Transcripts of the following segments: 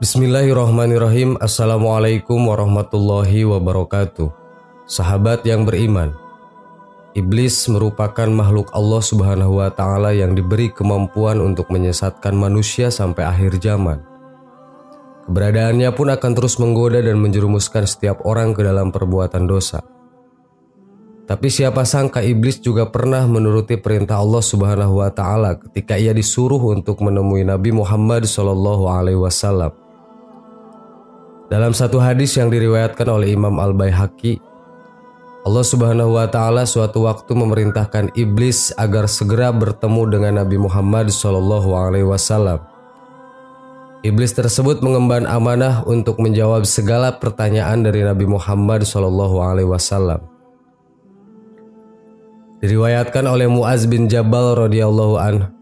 Bismillahirrahmanirrahim. Assalamualaikum warahmatullahi wabarakatuh. Sahabat yang beriman, iblis merupakan makhluk Allah Subhanahu wa Ta'ala yang diberi kemampuan untuk menyesatkan manusia sampai akhir zaman. Keberadaannya pun akan terus menggoda dan menjerumuskan setiap orang ke dalam perbuatan dosa. Tapi siapa sangka iblis juga pernah menuruti perintah Allah Subhanahu wa Ta'ala ketika ia disuruh untuk menemui Nabi Muhammad SAW. Dalam satu hadis yang diriwayatkan oleh Imam Al-Baihaqi, Allah Subhanahu wa Ta'ala suatu waktu memerintahkan iblis agar segera bertemu dengan Nabi Muhammad SAW. Iblis tersebut mengemban amanah untuk menjawab segala pertanyaan dari Nabi Muhammad SAW. Diriwayatkan oleh Muaz bin Jabal radhiyallahu an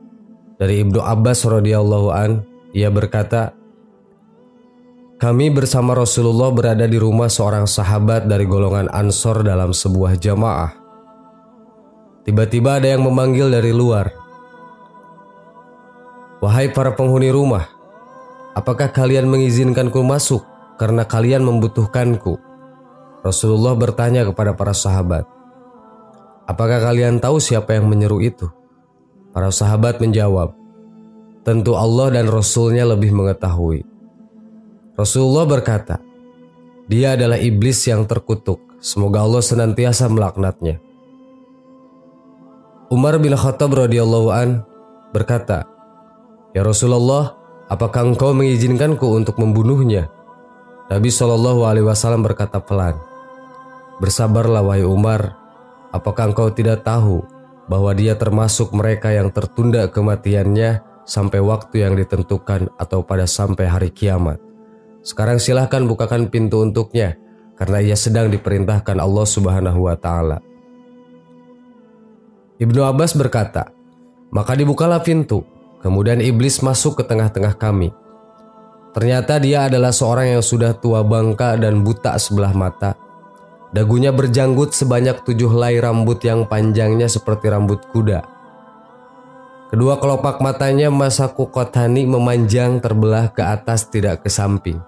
dari Ibnu Abbas radhiyallahu an, ia berkata, kami bersama Rasulullah berada di rumah seorang sahabat dari golongan Ansor dalam sebuah jamaah. Tiba-tiba ada yang memanggil dari luar, wahai para penghuni rumah, apakah kalian mengizinkanku masuk karena kalian membutuhkanku? Rasulullah bertanya kepada para sahabat, apakah kalian tahu siapa yang menyeru itu? Para sahabat menjawab, tentu Allah dan Rasulnya lebih mengetahui. Rasulullah berkata, dia adalah iblis yang terkutuk. Semoga Allah senantiasa melaknatnya. Umar bin Khattab radhiyallahu an berkata, ya Rasulullah, apakah engkau mengizinkanku untuk membunuhnya? Nabi SAW berkata pelan, bersabarlah wahai Umar. Apakah engkau tidak tahu bahwa dia termasuk mereka yang tertunda kematiannya sampai waktu yang ditentukan atau pada sampai hari kiamat? Sekarang silahkan bukakan pintu untuknya, karena ia sedang diperintahkan Allah Subhanahu wa Ta'ala. Ibnu Abbas berkata, maka dibukalah pintu, kemudian iblis masuk ke tengah-tengah kami. Ternyata dia adalah seorang yang sudah tua bangka dan buta sebelah mata. Dagunya berjanggut sebanyak 7 helai rambut yang panjangnya seperti rambut kuda. Kedua kelopak matanya masaku kotani memanjang terbelah ke atas tidak ke samping.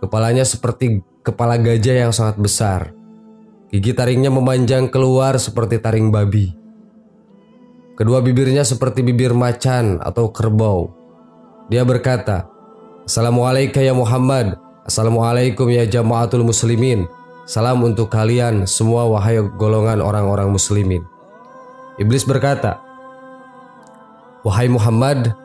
Kepalanya seperti kepala gajah yang sangat besar. Gigi taringnya memanjang keluar seperti taring babi. Kedua bibirnya seperti bibir macan atau kerbau. Dia berkata, Assalamualaikum ya Muhammad. Assalamualaikum ya jamaatul muslimin. Salam untuk kalian semua wahai golongan orang-orang muslimin. Iblis berkata, wahai Muhammad,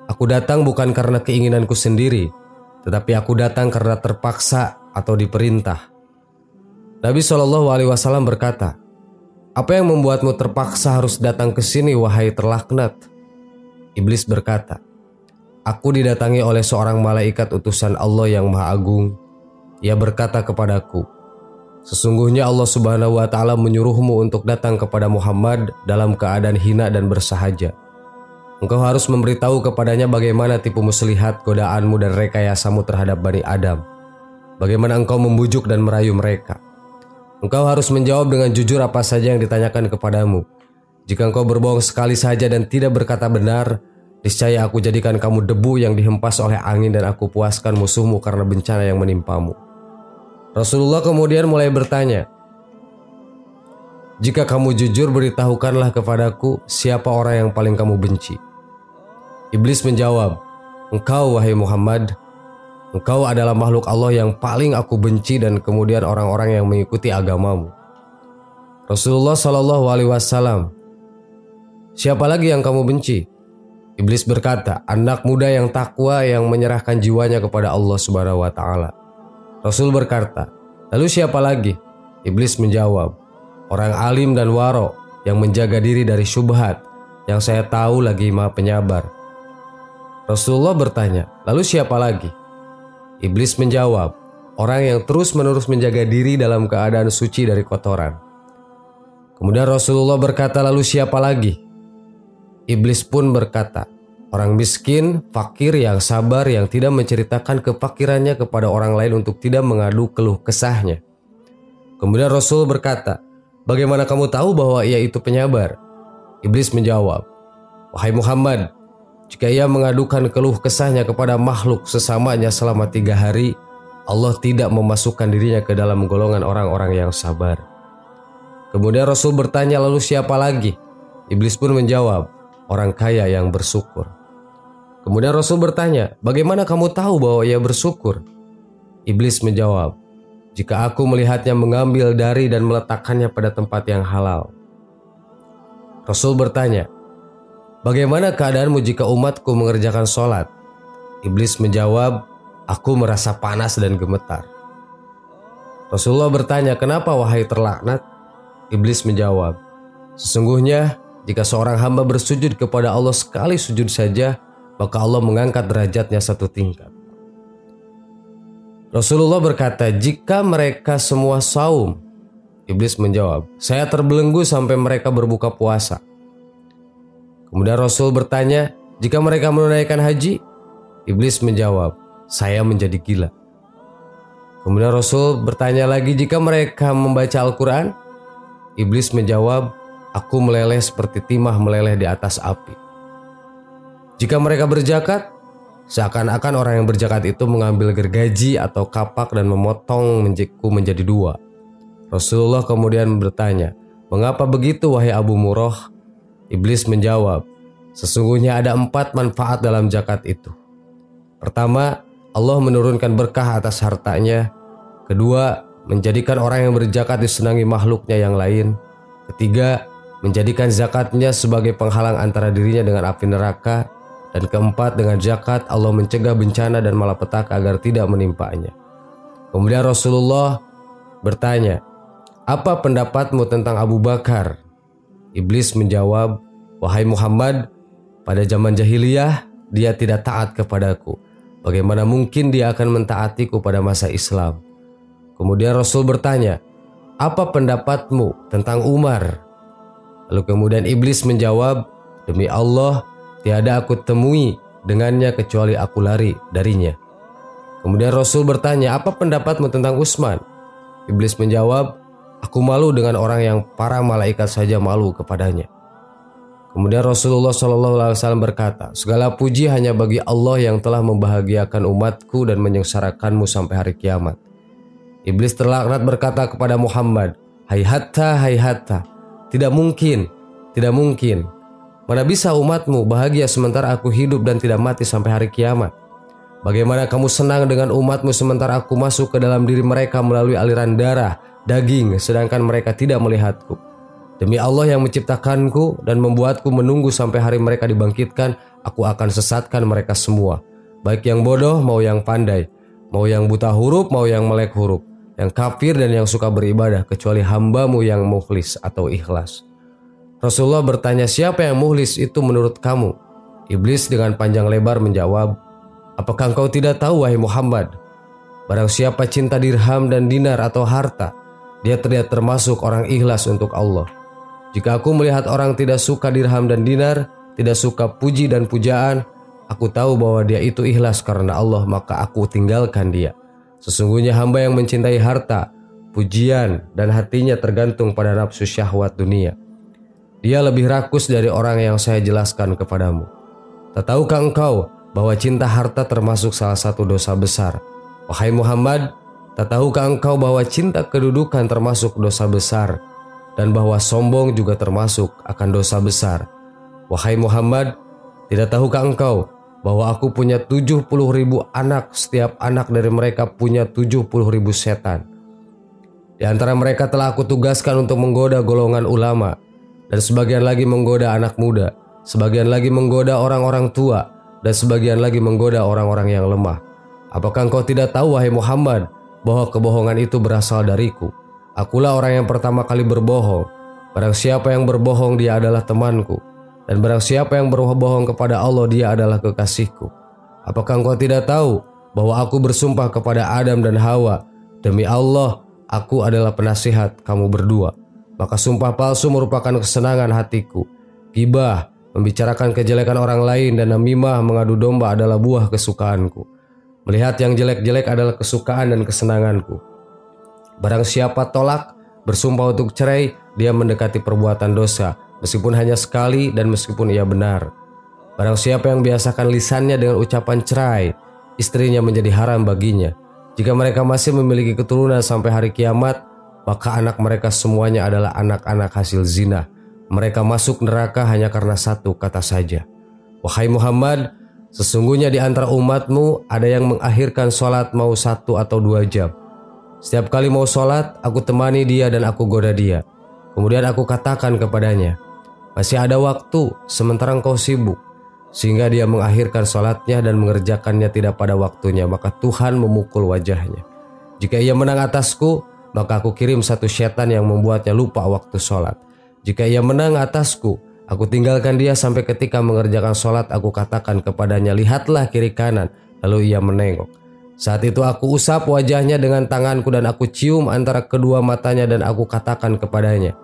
aku datang bukan karena keinginanku sendiri, tetapi aku datang karena terpaksa atau diperintah. Nabi SAW berkata, apa yang membuatmu terpaksa harus datang ke sini wahai terlaknat? Iblis berkata, aku didatangi oleh seorang malaikat utusan Allah yang Maha Agung. Ia berkata kepadaku, sesungguhnya Allah Subhanahu wa Ta'ala menyuruhmu untuk datang kepada Muhammad dalam keadaan hina dan bersahaja. Engkau harus memberitahu kepadanya bagaimana tipu muslihat, godaanmu dan rekayasamu terhadap Bani Adam. Bagaimana engkau membujuk dan merayu mereka. Engkau harus menjawab dengan jujur apa saja yang ditanyakan kepadamu. Jika engkau berbohong sekali saja dan tidak berkata benar, niscaya aku jadikan kamu debu yang dihempas oleh angin dan aku puaskan musuhmu karena bencana yang menimpamu. Rasulullah kemudian mulai bertanya, jika kamu jujur beritahukanlah kepadaku siapa orang yang paling kamu benci. Iblis menjawab, engkau wahai Muhammad, engkau adalah makhluk Allah yang paling aku benci dan kemudian orang-orang yang mengikuti agamamu. Rasulullah SAW, siapa lagi yang kamu benci? Iblis berkata, anak muda yang takwa yang menyerahkan jiwanya kepada Allah Subhanahu wa Ta'ala. Rasul berkata, lalu siapa lagi? Iblis menjawab, orang alim dan waro yang menjaga diri dari syubhat, yang saya tahu lagi Maha Penyabar. Rasulullah bertanya, lalu siapa lagi? Iblis menjawab, orang yang terus-menerus menjaga diri dalam keadaan suci dari kotoran. Kemudian Rasulullah berkata, lalu siapa lagi? Iblis pun berkata, orang miskin, fakir yang sabar yang tidak menceritakan kefakirannya kepada orang lain untuk tidak mengadu keluh kesahnya. Kemudian Rasul berkata, bagaimana kamu tahu bahwa ia itu penyabar? Iblis menjawab, wahai Muhammad, Jika ia mengadukan keluh kesahnya kepada makhluk sesamanya selama 3 hari, Allah tidak memasukkan dirinya ke dalam golongan orang-orang yang sabar. Kemudian Rasul bertanya, lalu siapa lagi? Iblis pun menjawab, orang kaya yang bersyukur. Kemudian Rasul bertanya, bagaimana kamu tahu bahwa ia bersyukur? Iblis menjawab, jika aku melihatnya mengambil dari dan meletakkannya pada tempat yang halal. Rasul bertanya, bagaimana keadaanmu jika umatku mengerjakan sholat? Iblis menjawab, aku merasa panas dan gemetar. Rasulullah bertanya, kenapa wahai terlaknat? Iblis menjawab, sesungguhnya jika seorang hamba bersujud kepada Allah sekali sujud saja, maka Allah mengangkat derajatnya 1 tingkat. Rasulullah berkata, jika mereka semua saum? Iblis menjawab, saya terbelenggu sampai mereka berbuka puasa. Kemudian Rasul bertanya, jika mereka menunaikan haji? Iblis menjawab, saya menjadi gila. Kemudian Rasul bertanya lagi, jika mereka membaca Al-Quran? Iblis menjawab, aku meleleh seperti timah meleleh di atas api. Jika mereka berzakat, seakan-akan orang yang berzakat itu mengambil gergaji atau kapak dan memotong menjiku menjadi 2. Rasulullah kemudian bertanya, mengapa begitu wahai Abu Murrah? Iblis menjawab, sesungguhnya ada 4 manfaat dalam zakat itu. Pertama, Allah menurunkan berkah atas hartanya. Kedua, menjadikan orang yang berzakat disenangi makhluknya yang lain. Ketiga, menjadikan zakatnya sebagai penghalang antara dirinya dengan api neraka. Dan keempat, dengan zakat Allah mencegah bencana dan malapetaka agar tidak menimpanya. Kemudian Rasulullah bertanya, apa pendapatmu tentang Abu Bakar? Iblis menjawab, wahai Muhammad, pada zaman jahiliyah dia tidak taat kepadaku. Bagaimana mungkin dia akan mentaatiku pada masa Islam? Kemudian Rasul bertanya, apa pendapatmu tentang Umar? Lalu kemudian Iblis menjawab, demi Allah, tiada aku temui dengannya kecuali aku lari darinya. Kemudian Rasul bertanya, apa pendapatmu tentang Utsman? Iblis menjawab, aku malu dengan orang yang para malaikat saja malu kepadanya. Kemudian Rasulullah SAW berkata, segala puji hanya bagi Allah yang telah membahagiakan umatku dan menyengsarakanmu sampai hari kiamat. Iblis terlaknat berkata kepada Muhammad, hayhatta, tidak mungkin. Mana bisa umatmu bahagia sementara aku hidup dan tidak mati sampai hari kiamat? Bagaimana kamu senang dengan umatmu sementara aku masuk ke dalam diri mereka melalui aliran darah, daging, sedangkan mereka tidak melihatku? Demi Allah yang menciptakanku dan membuatku menunggu sampai hari mereka dibangkitkan, aku akan sesatkan mereka semua. Baik yang bodoh mau yang pandai, mau yang buta huruf mau yang melek huruf, yang kafir dan yang suka beribadah, kecuali hambamu yang mukhlis atau ikhlas. Rasulullah bertanya, siapa yang mukhlis itu menurut kamu? Iblis dengan panjang lebar menjawab, apakah engkau tidak tahu wahai Muhammad? Barang siapa cinta dirham dan dinar atau harta, dia tidak termasuk orang ikhlas untuk Allah. Jika aku melihat orang tidak suka dirham dan dinar, tidak suka puji dan pujaan, aku tahu bahwa dia itu ikhlas karena Allah, maka aku tinggalkan dia. Sesungguhnya hamba yang mencintai harta, pujian, dan hatinya tergantung pada nafsu syahwat dunia. Dia lebih rakus dari orang yang saya jelaskan kepadamu. Tak tahukah engkau bahwa cinta harta termasuk salah satu dosa besar? Wahai Muhammad, tak tahukah engkau bahwa cinta kedudukan termasuk dosa besar? Dan bahwa sombong juga termasuk akan dosa besar? Wahai Muhammad, tidak tahukah engkau bahwa aku punya 70.000 anak, setiap anak dari mereka punya 70.000 setan. Di antara mereka telah aku tugaskan untuk menggoda golongan ulama, dan sebagian lagi menggoda anak muda, sebagian lagi menggoda orang-orang tua, dan sebagian lagi menggoda orang-orang yang lemah. Apakah engkau tidak tahu wahai Muhammad bahwa kebohongan itu berasal dariku? Akulah orang yang pertama kali berbohong. Barang siapa yang berbohong dia adalah temanku, dan barang siapa yang berbohong kepada Allah dia adalah kekasihku. Apakah engkau tidak tahu bahwa aku bersumpah kepada Adam dan Hawa, demi Allah aku adalah penasihat kamu berdua. Maka sumpah palsu merupakan kesenangan hatiku. Gibah, membicarakan kejelekan orang lain, dan namimah, mengadu domba adalah buah kesukaanku. Melihat yang jelek-jelek adalah kesukaan dan kesenanganku. Barang siapa tolak, bersumpah untuk cerai, dia mendekati perbuatan dosa, meskipun hanya sekali dan meskipun ia benar. Barang siapa yang biasakan lisannya dengan ucapan cerai, istrinya menjadi haram baginya. Jika mereka masih memiliki keturunan sampai hari kiamat, maka anak mereka semuanya adalah anak-anak hasil zina. Mereka masuk neraka hanya karena satu kata saja. Wahai Muhammad, sesungguhnya di antara umatmu ada yang mengakhirkan sholat mau 1 atau 2 jam. Setiap kali mau sholat, aku temani dia dan aku goda dia. Kemudian aku katakan kepadanya, masih ada waktu sementara engkau sibuk. Sehingga dia mengakhirkan sholatnya dan mengerjakannya tidak pada waktunya, maka Tuhan memukul wajahnya. Jika ia menang atasku, maka aku kirim satu setan yang membuatnya lupa waktu sholat. Jika ia menang atasku, aku tinggalkan dia sampai ketika mengerjakan sholat aku katakan kepadanya, lihatlah kiri kanan, lalu ia menengok. Saat itu aku usap wajahnya dengan tanganku dan aku cium antara kedua matanya dan aku katakan kepadanya,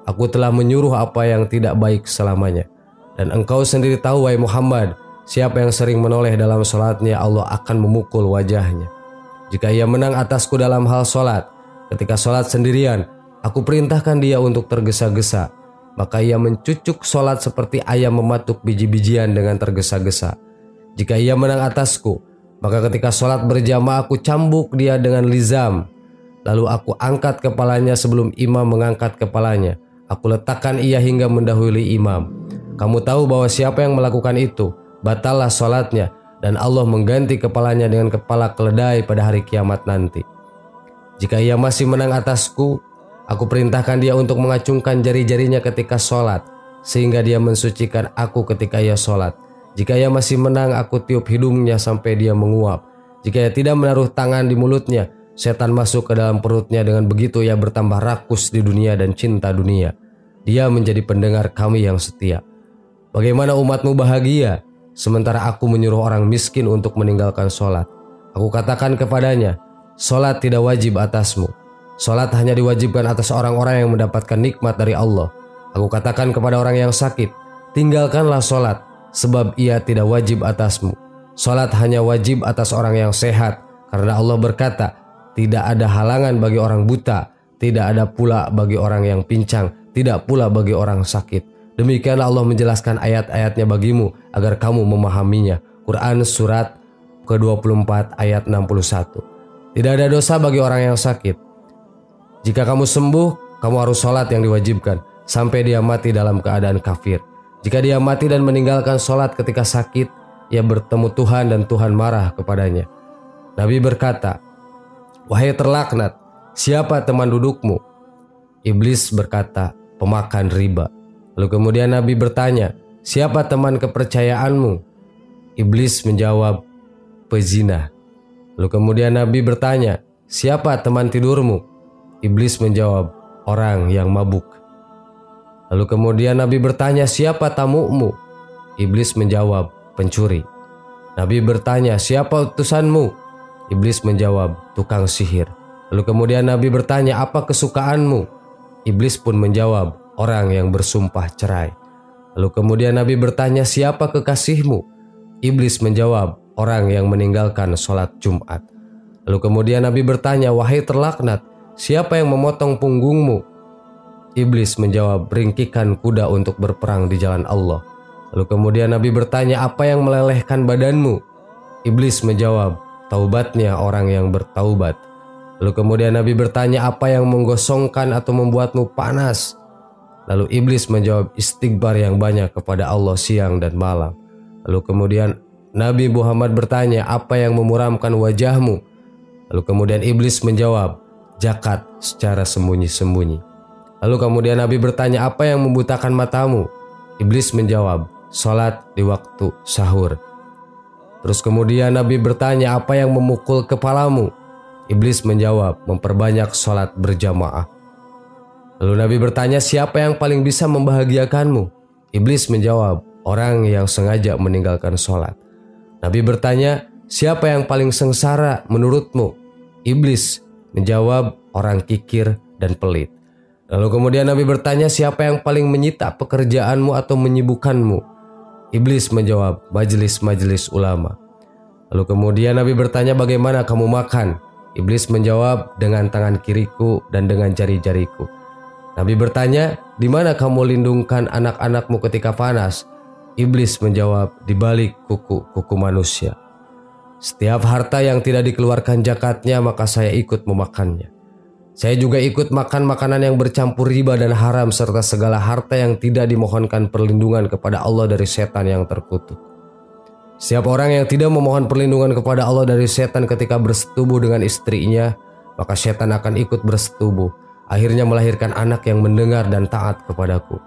aku telah menyuruh apa yang tidak baik selamanya. Dan engkau sendiri tahu wahai Muhammad, siapa yang sering menoleh dalam sholatnya Allah akan memukul wajahnya. Jika ia menang atasku dalam hal sholat, ketika sholat sendirian, aku perintahkan dia untuk tergesa-gesa. Maka ia mencucuk sholat seperti ayam mematuk biji-bijian dengan tergesa-gesa. Jika ia menang atasku, maka ketika sholat berjamaah aku cambuk dia dengan lizam. Lalu aku angkat kepalanya sebelum imam mengangkat kepalanya. Aku letakkan ia hingga mendahului imam. Kamu tahu bahwa siapa yang melakukan itu, batallah sholatnya, dan Allah mengganti kepalanya dengan kepala keledai pada hari kiamat nanti. Jika ia masih menang atasku, aku perintahkan dia untuk mengacungkan jari-jarinya ketika sholat, sehingga dia mensucikan aku ketika ia sholat. Jika ia masih menang, aku tiup hidungnya sampai dia menguap. Jika ia tidak menaruh tangan di mulutnya, setan masuk ke dalam perutnya. Dengan begitu ia bertambah rakus di dunia dan cinta dunia. Dia menjadi pendengar kami yang setia. Bagaimana umatmu bahagia, sementara aku menyuruh orang miskin untuk meninggalkan sholat. Aku katakan kepadanya, sholat tidak wajib atasmu. Sholat hanya diwajibkan atas orang-orang yang mendapatkan nikmat dari Allah. Aku katakan kepada orang yang sakit, tinggalkanlah sholat, sebab ia tidak wajib atasmu. Sholat hanya wajib atas orang yang sehat, karena Allah berkata, tidak ada halangan bagi orang buta, tidak ada pula bagi orang yang pincang, tidak pula bagi orang sakit. Demikianlah Allah menjelaskan ayat-ayatnya bagimu agar kamu memahaminya. Quran surat ke-24 ayat 61. Tidak ada dosa bagi orang yang sakit. Jika kamu sembuh, kamu harus sholat yang diwajibkan sampai dia mati dalam keadaan kafir. Jika dia mati dan meninggalkan sholat ketika sakit, ia bertemu Tuhan dan Tuhan marah kepadanya. Nabi berkata, wahai terlaknat, siapa teman dudukmu? Iblis berkata, pemakan riba. Lalu kemudian Nabi bertanya, siapa teman kepercayaanmu? Iblis menjawab, pezina. Lalu kemudian Nabi bertanya, siapa teman tidurmu? Iblis menjawab, orang yang mabuk. Lalu kemudian Nabi bertanya, siapa tamumu? Iblis menjawab, pencuri. Nabi bertanya, siapa utusanmu? Iblis menjawab, tukang sihir. Lalu kemudian Nabi bertanya, apa kesukaanmu? Iblis pun menjawab, orang yang bersumpah cerai. Lalu kemudian Nabi bertanya, siapa kekasihmu? Iblis menjawab, orang yang meninggalkan sholat Jumat. Lalu kemudian Nabi bertanya, wahai terlaknat, siapa yang memotong punggungmu? Iblis menjawab, ringkikan kuda untuk berperang di jalan Allah. Lalu kemudian Nabi bertanya, apa yang melelehkan badanmu? Iblis menjawab, taubatnya orang yang bertaubat. Lalu kemudian Nabi bertanya, apa yang menggosongkan atau membuatmu panas? Lalu iblis menjawab, istighfar yang banyak kepada Allah siang dan malam. Lalu kemudian Nabi Muhammad bertanya, apa yang memuramkan wajahmu? Lalu kemudian iblis menjawab, zakat secara sembunyi-sembunyi. Lalu kemudian Nabi bertanya, apa yang membutakan matamu? Iblis menjawab, sholat di waktu sahur. Terus kemudian Nabi bertanya, apa yang memukul kepalamu? Iblis menjawab, memperbanyak sholat berjamaah. Lalu Nabi bertanya, siapa yang paling bisa membahagiakanmu? Iblis menjawab, orang yang sengaja meninggalkan sholat. Nabi bertanya, siapa yang paling sengsara menurutmu? Iblis menjawab, orang kikir dan pelit. Lalu kemudian Nabi bertanya, siapa yang paling menyita pekerjaanmu atau menyibukkanmu? Iblis menjawab, majelis-majelis ulama. Lalu kemudian Nabi bertanya, bagaimana kamu makan? Iblis menjawab, dengan tangan kiriku dan dengan jari-jariku. Nabi bertanya, di mana kamu lindungkan anak-anakmu ketika panas? Iblis menjawab, di balik kuku-kuku manusia. Setiap harta yang tidak dikeluarkan zakatnya maka saya ikut memakannya. Saya juga ikut makan makanan yang bercampur riba dan haram serta segala harta yang tidak dimohonkan perlindungan kepada Allah dari setan yang terkutuk. Setiap orang yang tidak memohon perlindungan kepada Allah dari setan ketika bersetubuh dengan istrinya, maka setan akan ikut bersetubuh, akhirnya melahirkan anak yang mendengar dan taat kepadaku.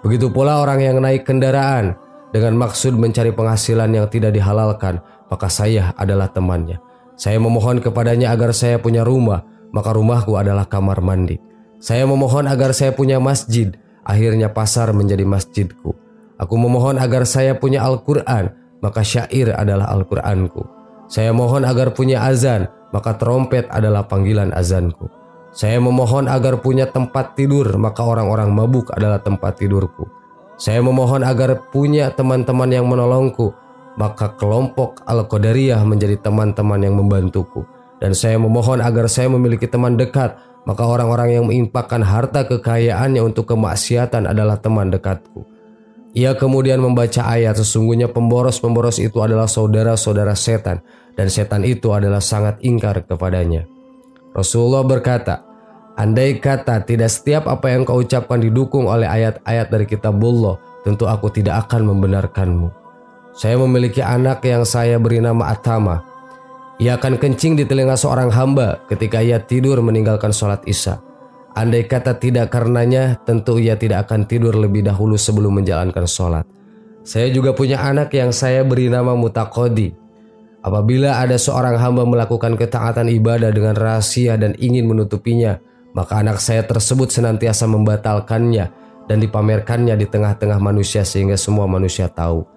Begitu pula orang yang naik kendaraan dengan maksud mencari penghasilan yang tidak dihalalkan, maka saya adalah temannya. Saya memohon kepadanya agar saya punya rumah, maka rumahku adalah kamar mandi. Saya memohon agar saya punya masjid, akhirnya pasar menjadi masjidku. Aku memohon agar saya punya Al-Quran, maka syair adalah Al-Quranku. Saya mohon agar punya azan, maka trompet adalah panggilan azanku. Saya memohon agar punya tempat tidur, maka orang-orang mabuk adalah tempat tidurku. Saya memohon agar punya teman-teman yang menolongku, maka kelompok Al-Qadariyah menjadi teman-teman yang membantuku. Dan saya memohon agar saya memiliki teman dekat, maka orang-orang yang menginfakkan harta kekayaannya untuk kemaksiatan adalah teman dekatku. Ia kemudian membaca ayat, sesungguhnya pemboros-pemboros itu adalah saudara-saudara setan, dan setan itu adalah sangat ingkar kepadanya. Rasulullah berkata, andai kata tidak setiap apa yang kau ucapkan didukung oleh ayat-ayat dari kitabullah, tentu aku tidak akan membenarkanmu. Saya memiliki anak yang saya beri nama Atama. Ia akan kencing di telinga seorang hamba ketika ia tidur meninggalkan sholat isya. Andai kata tidak karenanya, tentu ia tidak akan tidur lebih dahulu sebelum menjalankan sholat. Saya juga punya anak yang saya beri nama Mutaqodi. Apabila ada seorang hamba melakukan ketaatan ibadah dengan rahasia dan ingin menutupinya, maka anak saya tersebut senantiasa membatalkannya dan dipamerkannya di tengah-tengah manusia sehingga semua manusia tahu.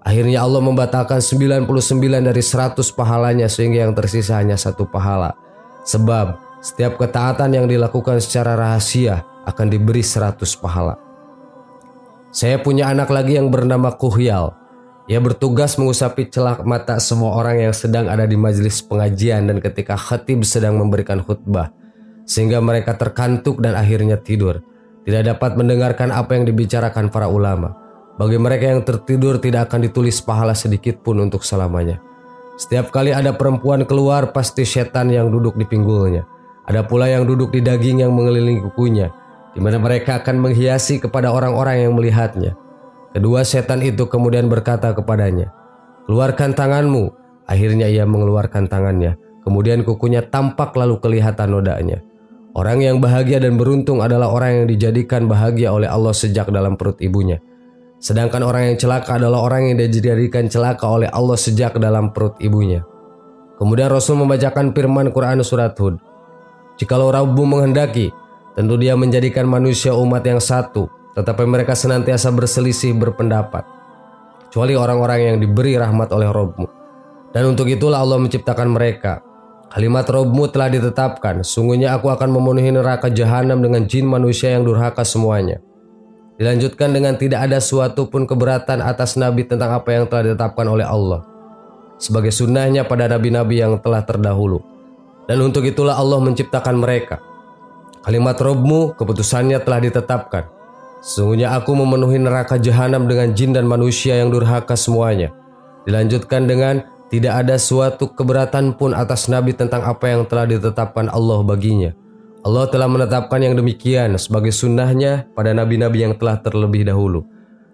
Akhirnya Allah membatalkan 99 dari 100 pahalanya sehingga yang tersisa hanya 1 pahala. Sebab setiap ketaatan yang dilakukan secara rahasia akan diberi 100 pahala. Saya punya anak lagi yang bernama Kuhyal. Ia bertugas mengusapi celak mata semua orang yang sedang ada di majelis pengajian dan ketika khatib sedang memberikan khutbah, sehingga mereka terkantuk dan akhirnya tidur, tidak dapat mendengarkan apa yang dibicarakan para ulama. Bagi mereka yang tertidur tidak akan ditulis pahala sedikit pun untuk selamanya. Setiap kali ada perempuan keluar, pasti setan yang duduk di pinggulnya. Ada pula yang duduk di daging yang mengelilingi kukunya, di mana mereka akan menghiasi kepada orang-orang yang melihatnya. Kedua setan itu kemudian berkata kepadanya, keluarkan tanganmu. Akhirnya ia mengeluarkan tangannya. Kemudian kukunya tampak lalu kelihatan nodanya. Orang yang bahagia dan beruntung adalah orang yang dijadikan bahagia oleh Allah sejak dalam perut ibunya. Sedangkan orang yang celaka adalah orang yang dijadikan celaka oleh Allah sejak dalam perut ibunya. Kemudian Rasul membacakan firman Quran surat Hud. Jikalau Rabbu menghendaki, tentu dia menjadikan manusia umat yang satu, tetapi mereka senantiasa berselisih berpendapat, kecuali orang-orang yang diberi rahmat oleh Rabbmu. Dan untuk itulah Allah menciptakan mereka. Kalimat Rabbmu telah ditetapkan, sungguhnya aku akan memenuhi neraka jahanam dengan jin manusia yang durhaka semuanya. Dilanjutkan dengan tidak ada suatu pun keberatan atas Nabi tentang apa yang telah ditetapkan oleh Allah, sebagai sunnahnya pada nabi-nabi yang telah terdahulu. Dan untuk itulah Allah menciptakan mereka. Kalimat Rabbmu, keputusannya telah ditetapkan. Sesungguhnya aku memenuhi neraka jahanam dengan jin dan manusia yang durhaka semuanya. Dilanjutkan dengan tidak ada suatu keberatan pun atas Nabi tentang apa yang telah ditetapkan Allah baginya. Allah telah menetapkan yang demikian sebagai sunnahnya pada nabi-nabi yang telah terlebih dahulu.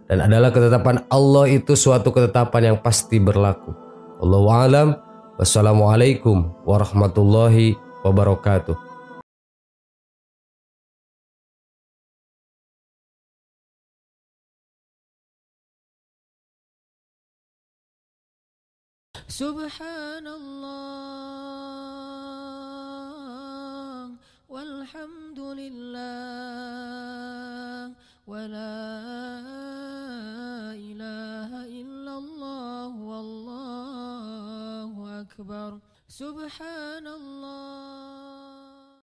Dan adalah ketetapan Allah itu suatu ketetapan yang pasti berlaku. Allahu a'lam. Wassalamualaikum warahmatullahi wabarakatuh. Subhanallah walhamdulillah wa la ilaha illallah wallahu akbar. Subhanallah